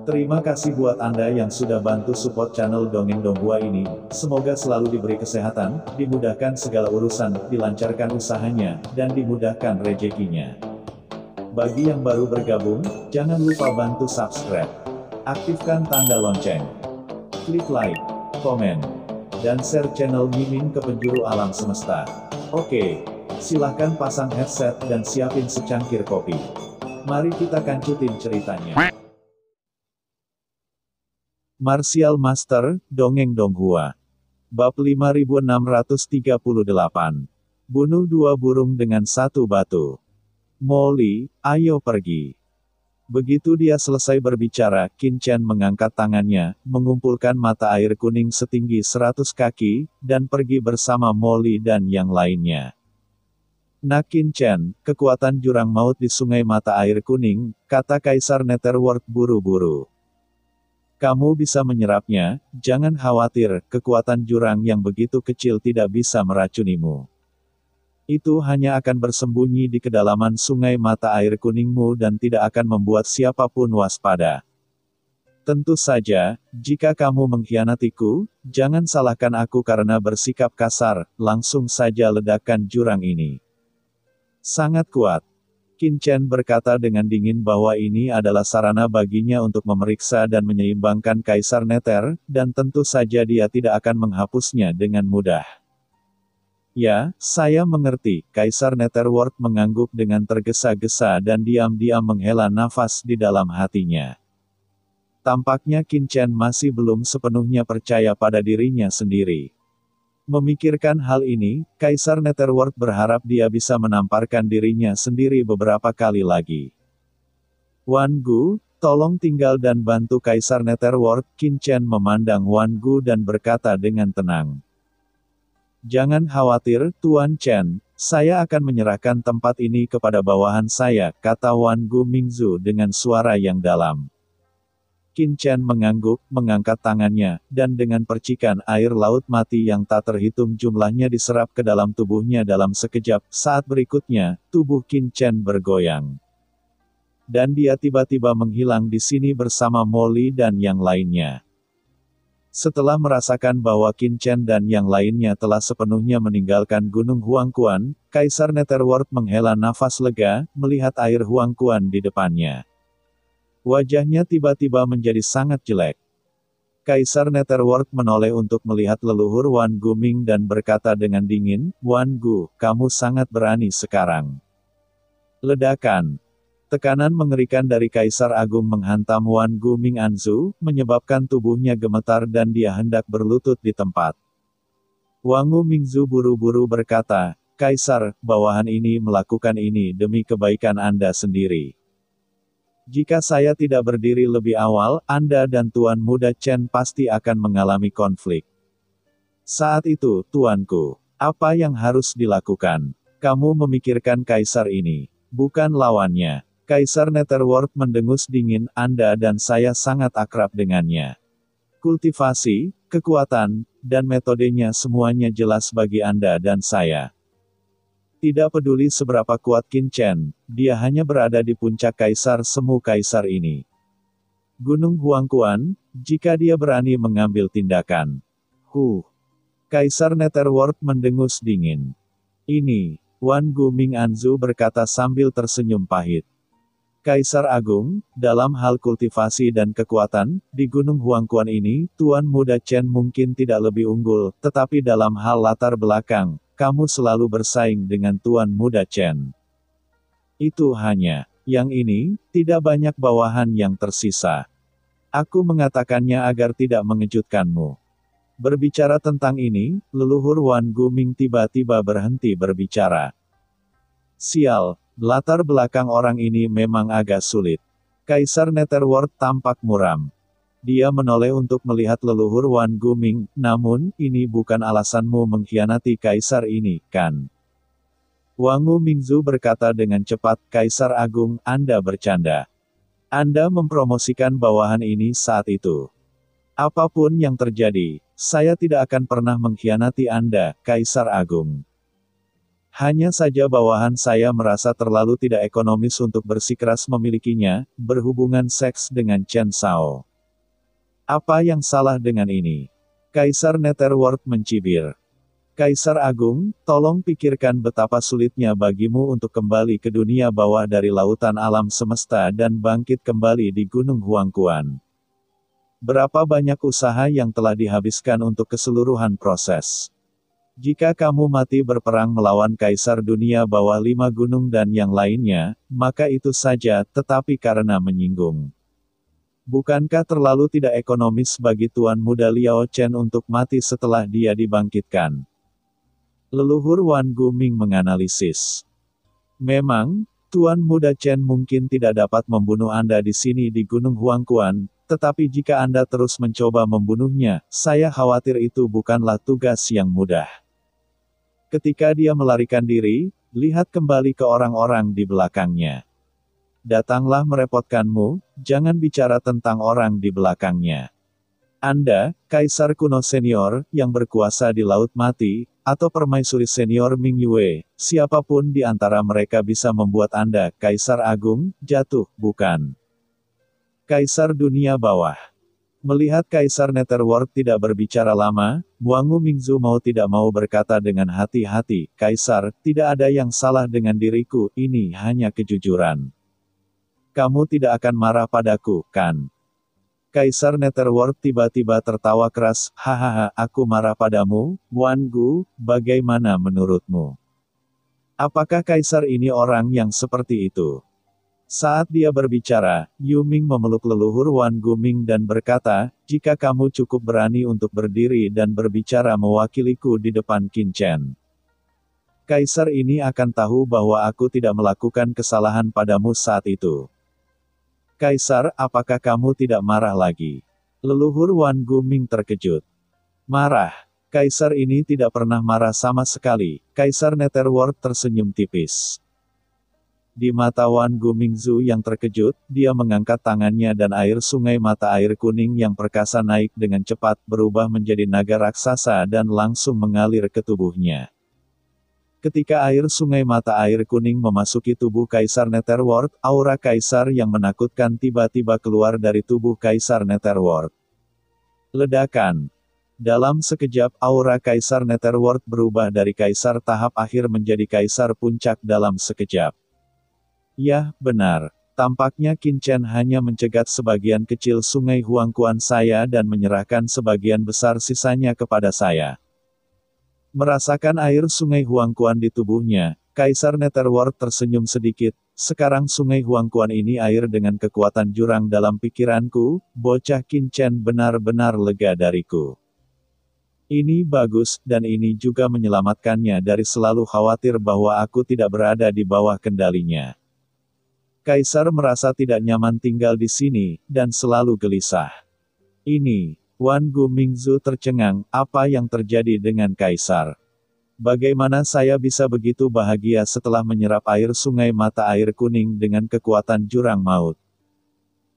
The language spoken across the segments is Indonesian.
Terima kasih buat Anda yang sudah bantu support channel Dongeng Donghua ini. Semoga selalu diberi kesehatan, dimudahkan segala urusan, dilancarkan usahanya, dan dimudahkan rezekinya. Bagi yang baru bergabung, jangan lupa bantu subscribe. Aktifkan tanda lonceng. Klik like, komen, dan share channel Mimin ke penjuru alam semesta. Oke, silahkan pasang headset dan siapin secangkir kopi. Mari kita kancutin ceritanya. Martial Master, Dongeng Donghua. Bab 5638. Bunuh dua burung dengan satu batu. Molly, ayo pergi. Begitu dia selesai berbicara, Qin Chen mengangkat tangannya, mengumpulkan mata air kuning setinggi 100 kaki, dan pergi bersama Molly dan yang lainnya. Nak Qin Chen, kekuatan jurang maut di sungai mata air kuning, kata Kaisar Netherworld buru-buru. Kamu bisa menyerapnya, jangan khawatir, kekuatan jurang yang begitu kecil tidak bisa meracunimu. Itu hanya akan bersembunyi di kedalaman sungai mata air kuningmu dan tidak akan membuat siapapun waspada. Tentu saja, jika kamu mengkhianatiku, jangan salahkan aku karena bersikap kasar, langsung saja ledakan jurang ini. Sangat kuat. Qin Chen berkata dengan dingin bahwa ini adalah sarana baginya untuk memeriksa dan menyeimbangkan Kaisar Nether, dan tentu saja dia tidak akan menghapusnya dengan mudah. Ya, saya mengerti, Kaisar Netherworld mengangguk dengan tergesa-gesa dan diam-diam menghela nafas di dalam hatinya. Tampaknya Qin Chen masih belum sepenuhnya percaya pada dirinya sendiri. Memikirkan hal ini, Kaisar Netherworld berharap dia bisa menamparkan dirinya sendiri beberapa kali lagi. Wan Gu, tolong tinggal dan bantu Kaisar Netherworld. Qin Chen memandang Wan Gu dan berkata dengan tenang. Jangan khawatir, Tuan Chen, saya akan menyerahkan tempat ini kepada bawahan saya, kata Wan Gu Mingzu dengan suara yang dalam. Qin Chen mengangguk, mengangkat tangannya, dan dengan percikan air laut mati yang tak terhitung jumlahnya diserap ke dalam tubuhnya dalam sekejap. Saat berikutnya, tubuh Qin Chen bergoyang. Dan dia tiba-tiba menghilang di sini bersama Molly dan yang lainnya. Setelah merasakan bahwa Qin Chen dan yang lainnya telah sepenuhnya meninggalkan Gunung Huangquan, Kaisar Netherworld menghela nafas lega, melihat air Huangquan di depannya. Wajahnya tiba-tiba menjadi sangat jelek. Kaisar Netherworld menoleh untuk melihat leluhur Wan Gu Ming dan berkata dengan dingin, Wan Gu, kamu sangat berani sekarang. Ledakan. Tekanan mengerikan dari Kaisar Agung menghantam Wan Gu Ming Anzu, menyebabkan tubuhnya gemetar dan dia hendak berlutut di tempat. Wangu Mingzu buru-buru berkata, Kaisar, bawahan ini melakukan ini demi kebaikan Anda sendiri. Jika saya tidak berdiri lebih awal, Anda dan Tuan Muda Chen pasti akan mengalami konflik. Saat itu, Tuanku, apa yang harus dilakukan? Kamu memikirkan Kaisar ini, bukan lawannya. Kaisar Netherworld mendengus dingin, Anda dan saya sangat akrab dengannya. Kultivasi, kekuatan, dan metodenya semuanya jelas bagi Anda dan saya. Tidak peduli seberapa kuat Qin Chen, dia hanya berada di puncak Kaisar Semu Kaisar ini. Gunung Huangquan, jika dia berani mengambil tindakan. Kaisar Netherworld mendengus dingin. Ini, Wan Gu Ming Anzu berkata sambil tersenyum pahit. Kaisar Agung, dalam hal kultivasi dan kekuatan, di Gunung Huangquan ini, Tuan Muda Chen mungkin tidak lebih unggul, tetapi dalam hal latar belakang, kamu selalu bersaing dengan Tuan Muda Chen. Itu hanya, yang ini, tidak banyak bawahan yang tersisa. Aku mengatakannya agar tidak mengejutkanmu. Berbicara tentang ini, leluhur Wan Gu Ming tiba-tiba berhenti berbicara. Sial, latar belakang orang ini memang agak sulit. Kaisar Netherworld tampak muram. Dia menoleh untuk melihat leluhur Wan Gu Ming, namun, ini bukan alasanmu mengkhianati Kaisar ini, kan? Wangu Mingzu berkata dengan cepat, Kaisar Agung, Anda bercanda. Anda mempromosikan bawahan ini saat itu. Apapun yang terjadi, saya tidak akan pernah mengkhianati Anda, Kaisar Agung. Hanya saja bawahan saya merasa terlalu tidak ekonomis untuk bersikeras memilikinya, berhubungan seks dengan Chen Shao. Apa yang salah dengan ini? Kaisar Netherworld mencibir. Kaisar Agung, tolong pikirkan betapa sulitnya bagimu untuk kembali ke dunia bawah dari lautan alam semesta dan bangkit kembali di Gunung Huangquan. Berapa banyak usaha yang telah dihabiskan untuk keseluruhan proses. Jika kamu mati berperang melawan Kaisar Dunia bawah 5 gunung dan yang lainnya, maka itu saja, tetapi karena menyinggung. Bukankah terlalu tidak ekonomis bagi Tuan Muda Liao Chen untuk mati setelah dia dibangkitkan? Leluhur Wan Guming menganalisis. Memang, Tuan Muda Chen mungkin tidak dapat membunuh Anda di sini di Gunung Huangquan, tetapi jika Anda terus mencoba membunuhnya, saya khawatir itu bukanlah tugas yang mudah. Ketika dia melarikan diri, lihat kembali ke orang-orang di belakangnya. Datanglah merepotkanmu, jangan bicara tentang orang di belakangnya. Anda, Kaisar kuno senior, yang berkuasa di Laut Mati, atau permaisuri senior Ming Yue, siapapun di antara mereka bisa membuat Anda, Kaisar Agung, jatuh, bukan? Kaisar Dunia Bawah. Melihat Kaisar Netherworld tidak berbicara lama, Wangu Mingzu mau tidak mau berkata dengan hati-hati, Kaisar, tidak ada yang salah dengan diriku, ini hanya kejujuran. Kamu tidak akan marah padaku, kan? Kaisar Netherworld tiba-tiba tertawa keras, hahaha, aku marah padamu, Wan Gu, bagaimana menurutmu? Apakah Kaisar ini orang yang seperti itu? Saat dia berbicara, Yu Ming memeluk leluhur Wan Guming dan berkata, jika kamu cukup berani untuk berdiri dan berbicara mewakiliku di depan Qin Chen. Kaisar ini akan tahu bahwa aku tidak melakukan kesalahan padamu saat itu. Kaisar, apakah kamu tidak marah lagi? Leluhur Wan Guming terkejut. Marah. Kaisar ini tidak pernah marah sama sekali. Kaisar Netherworld tersenyum tipis. Di mata Wan Gumingzu yang terkejut, dia mengangkat tangannya dan air sungai mata air kuning yang perkasa naik dengan cepat berubah menjadi naga raksasa dan langsung mengalir ke tubuhnya. Ketika air sungai mata air kuning memasuki tubuh Kaisar Netherworld, aura Kaisar yang menakutkan tiba-tiba keluar dari tubuh Kaisar Netherworld. Ledakan. Dalam sekejap, aura Kaisar Netherworld berubah dari Kaisar tahap akhir menjadi Kaisar puncak dalam sekejap. Yah, benar. Tampaknya Qin Chen hanya mencegat sebagian kecil sungai Huangquan saya dan menyerahkan sebagian besar sisanya kepada saya. Merasakan air sungai Huangquan di tubuhnya, Kaisar Netherworld tersenyum sedikit, sekarang sungai Huangquan ini air dengan kekuatan jurang dalam pikiranku, bocah Qin Chen benar-benar lega dariku. Ini bagus, dan ini juga menyelamatkannya dari selalu khawatir bahwa aku tidak berada di bawah kendalinya. Kaisar merasa tidak nyaman tinggal di sini, dan selalu gelisah. Ini. Wan Gumingzu tercengang, apa yang terjadi dengan Kaisar? Bagaimana saya bisa begitu bahagia setelah menyerap air sungai mata air kuning dengan kekuatan jurang maut?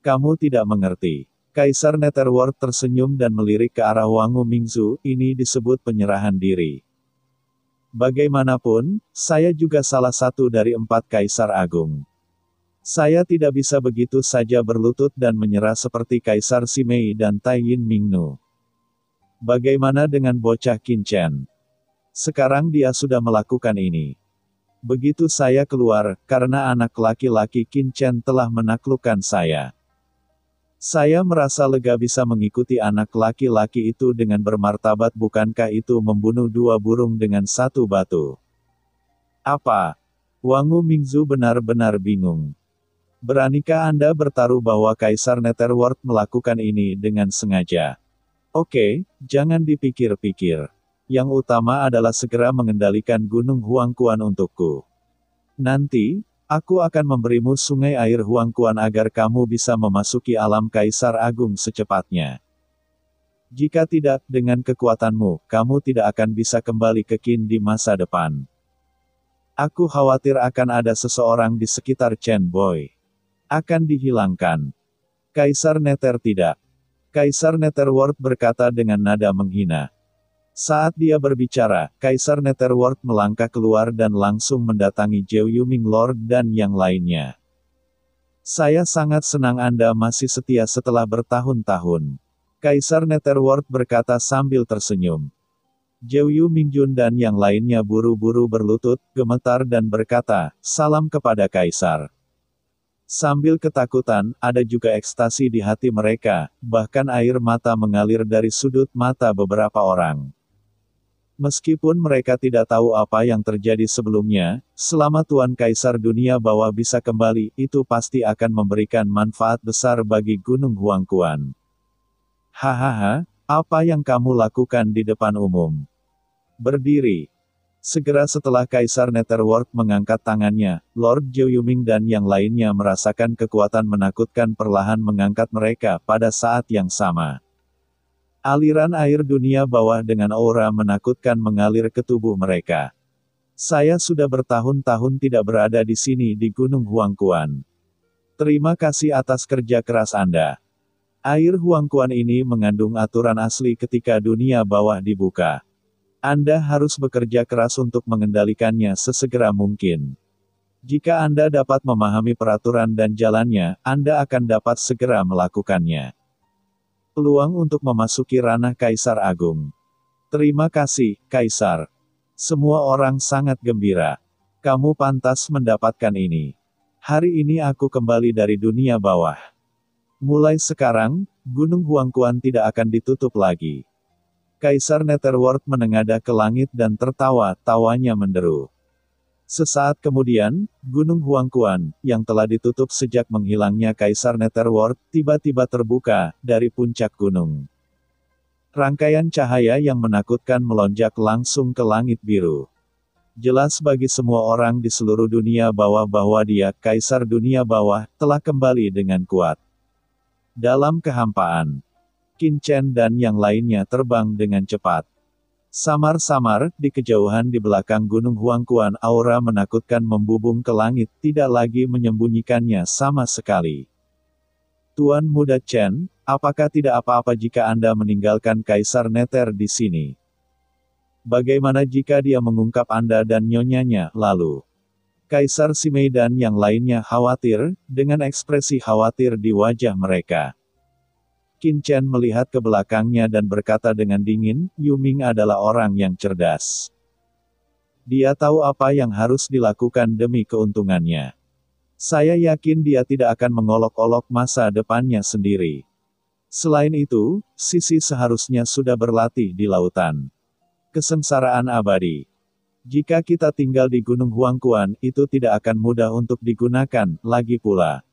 Kamu tidak mengerti. Kaisar Netherworld tersenyum dan melirik ke arah Wangu Mingzu, ini disebut penyerahan diri. Bagaimanapun, saya juga salah satu dari 4 Kaisar Agung. Saya tidak bisa begitu saja berlutut dan menyerah seperti Kaisar Simei dan Tai Yin Mingnu. Bagaimana dengan bocah Qin Chen? Sekarang dia sudah melakukan ini. Begitu saya keluar, karena anak laki-laki Qin Chen telah menaklukkan saya. Saya merasa lega bisa mengikuti anak laki-laki itu dengan bermartabat, bukankah itu membunuh 2 burung dengan 1 batu? Apa? Wangu Mingzu benar-benar bingung. Beranikah Anda bertaruh bahwa Kaisar Netherworld melakukan ini dengan sengaja? Oke, jangan dipikir-pikir. Yang utama adalah segera mengendalikan Gunung Huangquan untukku. Nanti, aku akan memberimu sungai air Huangquan agar kamu bisa memasuki alam Kaisar Agung secepatnya. Jika tidak, dengan kekuatanmu, kamu tidak akan bisa kembali ke Qin di masa depan. Aku khawatir akan ada seseorang di sekitar Chen Boy. Akan dihilangkan. Kaisar Nether tidak. Kaisar Netherworld berkata dengan nada menghina. Saat dia berbicara, Kaisar Netherworld melangkah keluar dan langsung mendatangi Zhou Yuming Lord dan yang lainnya. Saya sangat senang Anda masih setia setelah bertahun-tahun. Kaisar Netherworld berkata sambil tersenyum. Zhou Yumingjun dan yang lainnya buru-buru berlutut, gemetar dan berkata, salam kepada Kaisar. Sambil ketakutan, ada juga ekstasi di hati mereka, bahkan air mata mengalir dari sudut mata beberapa orang. Meskipun mereka tidak tahu apa yang terjadi sebelumnya, selama Tuan Kaisar Dunia Bawah bisa kembali, itu pasti akan memberikan manfaat besar bagi Gunung Huangquan. Hahaha, apa yang kamu lakukan di depan umum? Berdiri. Segera setelah Kaisar Netherworld mengangkat tangannya, Lord Zhou Yuming dan yang lainnya merasakan kekuatan menakutkan perlahan mengangkat mereka pada saat yang sama. Aliran air dunia bawah dengan aura menakutkan mengalir ke tubuh mereka. Saya sudah bertahun-tahun tidak berada di sini di Gunung Huangquan. Terima kasih atas kerja keras Anda. Air Huangquan ini mengandung aturan asli ketika dunia bawah dibuka. Anda harus bekerja keras untuk mengendalikannya sesegera mungkin. Jika Anda dapat memahami peraturan dan jalannya, Anda akan dapat segera melakukannya. Peluang untuk memasuki ranah Kaisar Agung. Terima kasih, Kaisar. Semua orang sangat gembira. Kamu pantas mendapatkan ini. Hari ini aku kembali dari dunia bawah. Mulai sekarang, Gunung Huangquan tidak akan ditutup lagi. Kaisar Netherworld menengadah ke langit dan tertawa, tawanya menderu. Sesaat kemudian, Gunung Huangquan, yang telah ditutup sejak menghilangnya Kaisar Netherworld, tiba-tiba terbuka, dari puncak gunung. Rangkaian cahaya yang menakutkan melonjak langsung ke langit biru. Jelas bagi semua orang di seluruh dunia bawah bahwa dia, Kaisar Dunia Bawah, telah kembali dengan kuat. Dalam kehampaan, Qin Chen dan yang lainnya terbang dengan cepat. Samar-samar, di kejauhan di belakang Gunung Huangquan aura menakutkan membubung ke langit, tidak lagi menyembunyikannya sama sekali. Tuan Muda Chen, apakah tidak apa-apa jika Anda meninggalkan Kaisar Nether di sini? Bagaimana jika dia mengungkap Anda dan nyonyanya, lalu? Kaisar Simei dan yang lainnya khawatir, dengan ekspresi khawatir di wajah mereka. Qin Chen melihat ke belakangnya dan berkata dengan dingin, Yuming adalah orang yang cerdas. Dia tahu apa yang harus dilakukan demi keuntungannya. Saya yakin dia tidak akan mengolok-olok masa depannya sendiri. Selain itu, Sisi seharusnya sudah berlatih di lautan. Kesengsaraan abadi. Jika kita tinggal di Gunung Huangquan, itu tidak akan mudah untuk digunakan, lagi pula.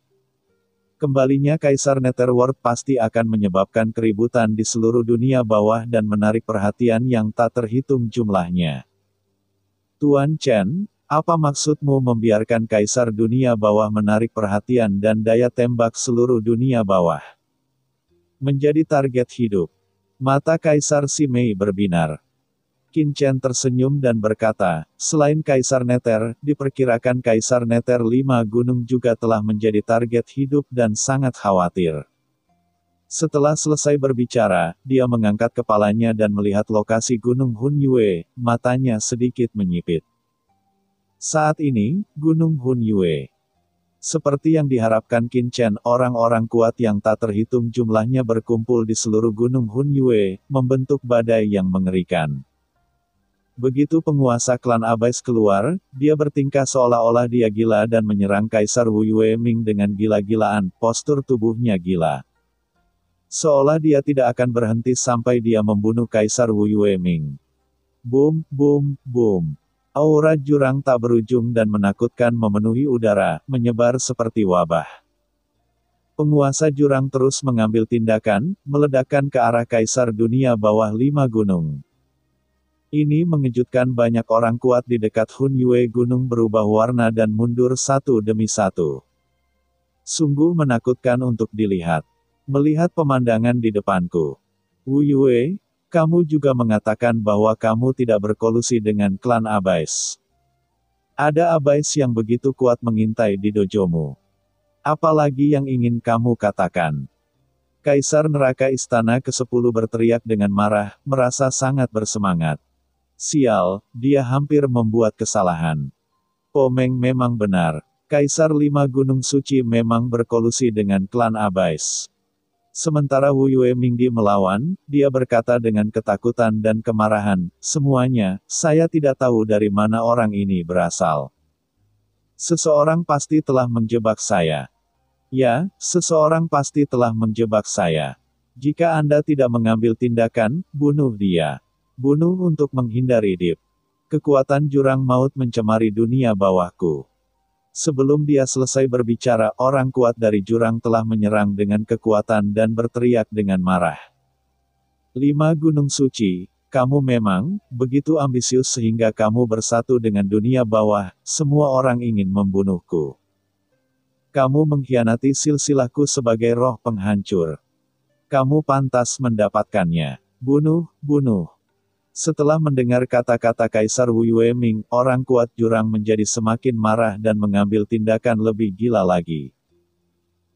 Kembalinya Kaisar Netherworld pasti akan menyebabkan keributan di seluruh dunia bawah dan menarik perhatian yang tak terhitung jumlahnya. Tuan Chen, apa maksudmu membiarkan Kaisar Dunia Bawah menarik perhatian dan daya tembak seluruh dunia bawah? Menjadi target hidup. Mata Kaisar Simei berbinar. Qin Chen tersenyum dan berkata, selain Kaisar Nether, diperkirakan Kaisar Nether 5 gunung juga telah menjadi target hidup dan sangat khawatir. Setelah selesai berbicara, dia mengangkat kepalanya dan melihat lokasi Gunung Hunyue, matanya sedikit menyipit. Saat ini, Gunung Hunyue. Seperti yang diharapkan Qin Chen, orang-orang kuat yang tak terhitung jumlahnya berkumpul di seluruh Gunung Hunyue, membentuk badai yang mengerikan. Begitu penguasa klan Abais keluar, dia bertingkah seolah-olah dia gila dan menyerang Kaisar Wu Yueming dengan gila-gilaan, postur tubuhnya gila. Seolah dia tidak akan berhenti sampai dia membunuh Kaisar Wu Yueming. Boom, boom, boom. Aura jurang tak berujung dan menakutkan memenuhi udara, menyebar seperti wabah. Penguasa jurang terus mengambil tindakan, meledakkan ke arah Kaisar Dunia Bawah 5 gunung. Ini mengejutkan banyak orang kuat di dekat Hunyue gunung berubah warna dan mundur satu demi satu. Sungguh menakutkan untuk dilihat. Melihat pemandangan di depanku. Wu Yue, kamu juga mengatakan bahwa kamu tidak berkolusi dengan klan Abais. Ada Abais yang begitu kuat mengintai di dojomu. Apalagi yang ingin kamu katakan? Kaisar neraka istana ke-10 berteriak dengan marah, merasa sangat bersemangat. Sial, dia hampir membuat kesalahan. Pomeng memang benar. Kaisar 5 Gunung Suci memang berkolusi dengan klan Abais. Sementara Wu Yue Mingdi melawan, dia berkata dengan ketakutan dan kemarahan, semuanya, saya tidak tahu dari mana orang ini berasal. Seseorang pasti telah menjebak saya. Ya, seseorang pasti telah menjebak saya. Jika Anda tidak mengambil tindakan, bunuh dia. Bunuh untuk menghindari dip. Kekuatan jurang maut mencemari dunia bawahku. Sebelum dia selesai berbicara, orang kuat dari jurang telah menyerang dengan kekuatan dan berteriak dengan marah. 5 Gunung Suci, kamu memang begitu ambisius sehingga kamu bersatu dengan dunia bawah, semua orang ingin membunuhku. Kamu mengkhianati silsilahku sebagai roh penghancur. Kamu pantas mendapatkannya. Bunuh, bunuh. Setelah mendengar kata-kata Kaisar Wu Yue Ming, orang kuat jurang menjadi semakin marah dan mengambil tindakan lebih gila lagi.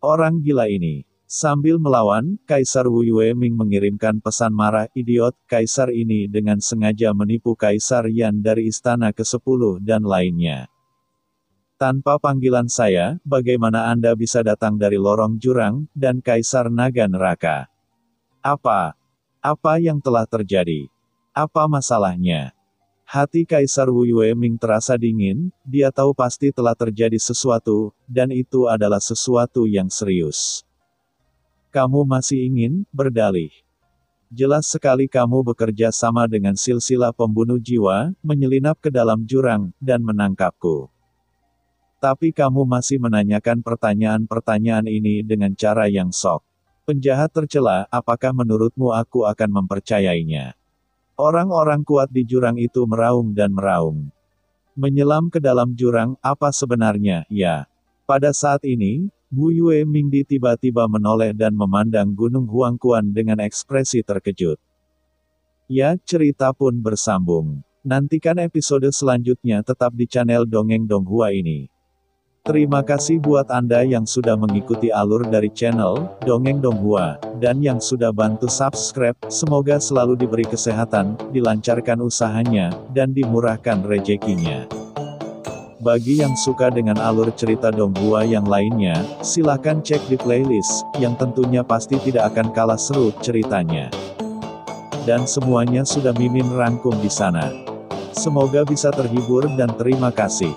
Orang gila ini. Sambil melawan, Kaisar Wu Yue Ming mengirimkan pesan marah, idiot, Kaisar ini dengan sengaja menipu Kaisar Yan dari Istana ke-10 dan lainnya. Tanpa panggilan saya, bagaimana Anda bisa datang dari lorong jurang, dan Kaisar Naga Neraka? Apa yang telah terjadi? Apa masalahnya? Hati Kaisar Wu Yue Ming terasa dingin, dia tahu pasti telah terjadi sesuatu, dan itu adalah sesuatu yang serius. Kamu masih ingin berdalih? Jelas sekali kamu bekerja sama dengan silsilah pembunuh jiwa, menyelinap ke dalam jurang, dan menangkapku. Tapi kamu masih menanyakan pertanyaan-pertanyaan ini dengan cara yang sok. Penjahat tercela, apakah menurutmu aku akan mempercayainya? Orang-orang kuat di jurang itu meraung dan meraung. Menyelam ke dalam jurang, apa sebenarnya, ya? Pada saat ini, Wu Yue Mingdi tiba-tiba menoleh dan memandang Gunung Huangquan dengan ekspresi terkejut. Ya, cerita pun bersambung. Nantikan episode selanjutnya tetap di channel Dongeng Donghua ini. Terima kasih buat Anda yang sudah mengikuti alur dari channel Dongeng Donghua, dan yang sudah bantu subscribe. Semoga selalu diberi kesehatan, dilancarkan usahanya, dan dimurahkan rezekinya. Bagi yang suka dengan alur cerita Donghua yang lainnya, silakan cek di playlist, yang tentunya pasti tidak akan kalah seru ceritanya. Dan semuanya sudah Mimin rangkum di sana. Semoga bisa terhibur dan terima kasih.